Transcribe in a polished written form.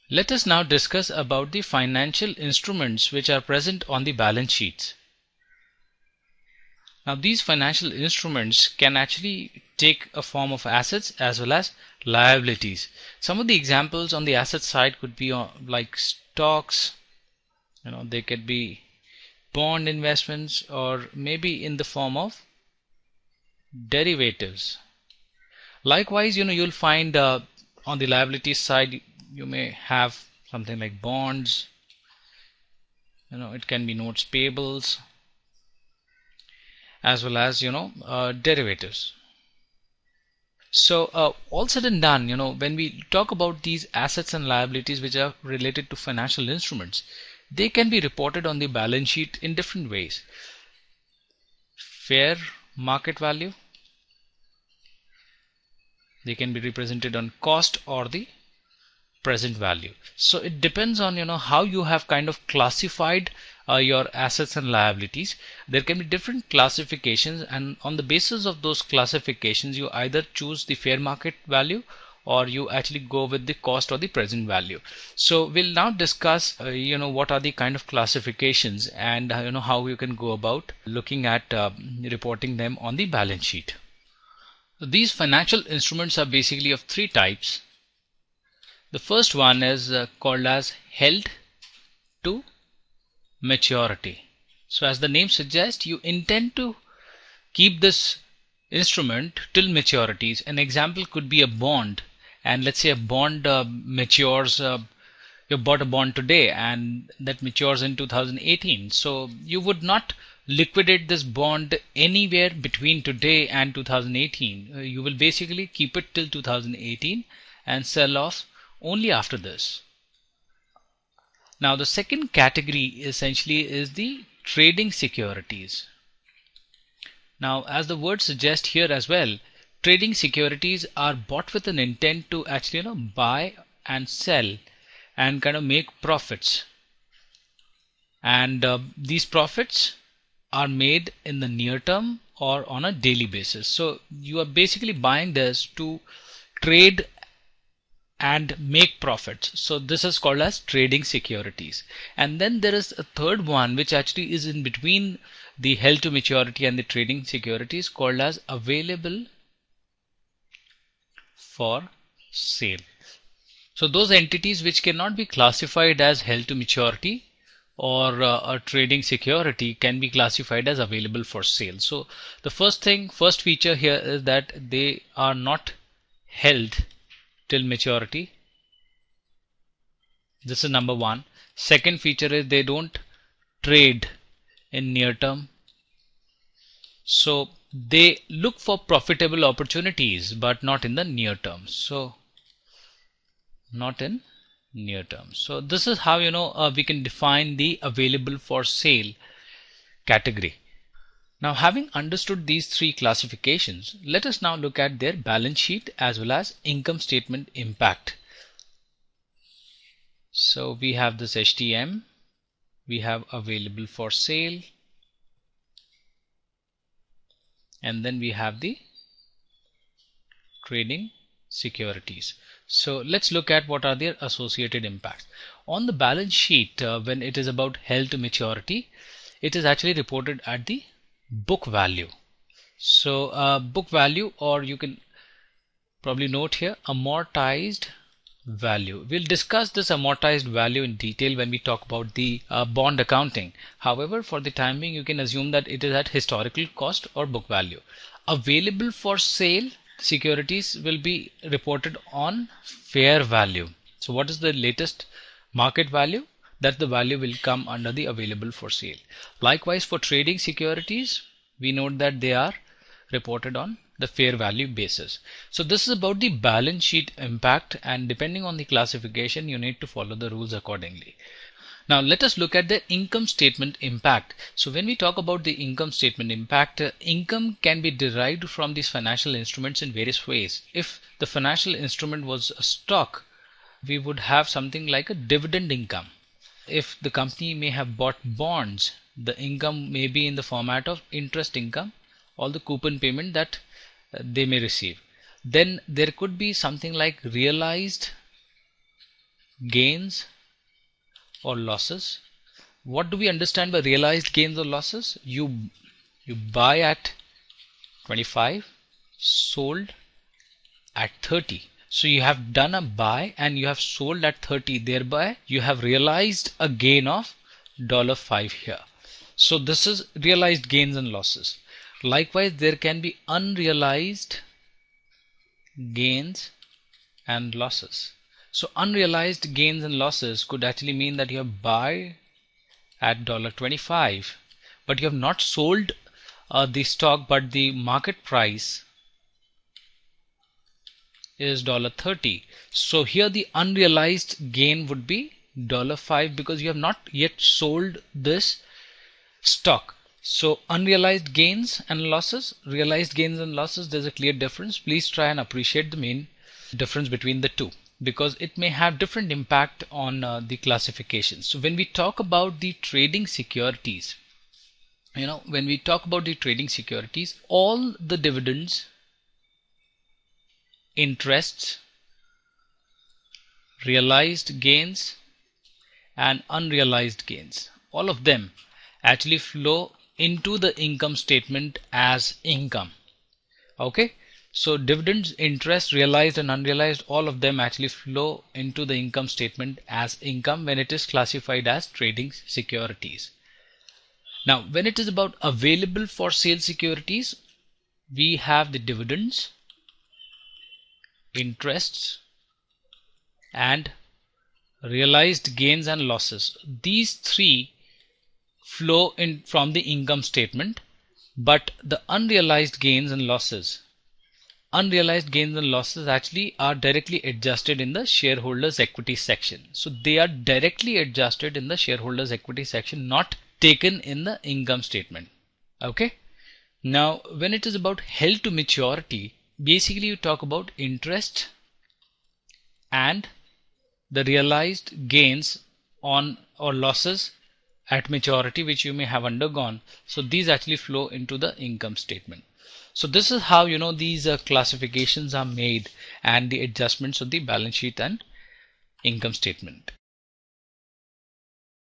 Let us now discuss about the financial instruments which are present on the balance sheets. Now these financial instruments can actually take a form of assets as well as liabilities. Some of the examples on the asset side could be like stocks, they could be bond investments, or maybe in the form of derivatives. Likewise, you'll find on the liabilities side you may have something like bonds, it can be notes payables, as well as derivatives. So all said and done, when we talk about these assets and liabilities which are related to financial instruments, they can be reported on the balance sheet in different ways. Fair market value, they can be represented on cost or the present value. So it depends on how you have kind of classified your assets and liabilities. There can be different classifications, and on the basis of those classifications you either choose the fair market value or you actually go with the cost or the present value. So we'll now discuss what are the kind of classifications and how you can go about looking at reporting them on the balance sheet. So these financial instruments are basically of three types. The first one is called as held to maturity. So as the name suggests, you intend to keep this instrument till maturities. An example could be a bond, and let's say a bond matures, you bought a bond today and that matures in 2018. So you would not liquidate this bond anywhere between today and 2018. You will basically keep it till 2018 and sell off only after this. Now the second category essentially is the trading securities. Now as the word suggests here as well, trading securities are bought with an intent to actually buy and sell and kind of make profits, and these profits are made in the near term or on a daily basis. So you are basically buying this to trade and make profits. So this is called as trading securities. And then there is a third one which actually is in between the held to maturity and the trading securities, called as available for sale. So those entities which cannot be classified as held to maturity or a trading security can be classified as available for sale. So the first feature here is that they are not held till maturity. This is number one. Second feature is they don't trade in near term. So they look for profitable opportunities but not in the near term. So not in near term. So this is how we can define the available for sale category. Now having understood these three classifications, let us now look at their balance sheet as well as income statement impact. So we have this HTM, we have available for sale, and then we have the trading securities. So let's look at what are their associated impacts. On the balance sheet, when it is about held to maturity, it is actually reported at the book value. So book value, or you can probably note here amortized value. We'll discuss this amortized value in detail when we talk about the bond accounting. However, for the time being, you can assume that it is at historical cost or book value. Available for sale securities will be reported on fair value. So what is the latest market value? That the value will come under the available for sale. Likewise, for trading securities, we note that they are reported on the fair value basis. So this is about the balance sheet impact, and depending on the classification you need to follow the rules accordingly. Now let us look at the income statement impact. So when we talk about the income statement impact, income can be derived from these financial instruments in various ways. If the financial instrument was a stock, we would have something like a dividend income. If the company may have bought bonds, the income may be in the format of interest income or the coupon payment that they may receive. Then there could be something like realized gains or losses. What do we understand by realized gains or losses? You buy at 25, sold at 30. So you have done a buy and you have sold at 30, thereby you have realized a gain of $5 here. So this is realized gains and losses. Likewise, there can be unrealized gains and losses. So unrealized gains and losses could actually mean that you have buy at $25, but you have not sold the stock, but the market price is $30. So here the unrealized gain would be $5 because you have not yet sold this stock. So unrealized gains and losses, realized gains and losses, there's a clear difference. Please try and appreciate the main difference between the two, because it may have different impact on the classification. So when we talk about the trading securities, when we talk about the trading securities, all the dividends, interests, realized gains and unrealized gains, all of them actually flow into the income statement as income. Okay, so dividends, interest, realized and unrealized, all of them actually flow into the income statement as income when it is classified as trading securities. Now when it is about available for sale securities, we have the dividends, interests and realized gains and losses. These three flow in from the income statement, but the unrealized gains and losses actually are directly adjusted in the shareholders equity section. So they are directly adjusted in the shareholders equity section, not taken in the income statement. Okay, now when it is about held to maturity, basically you talk about interest and the realized gains on or losses at maturity which you may have undergone. So these actually flow into the income statement. So this is how these classifications are made and the adjustments of the balance sheet and income statement.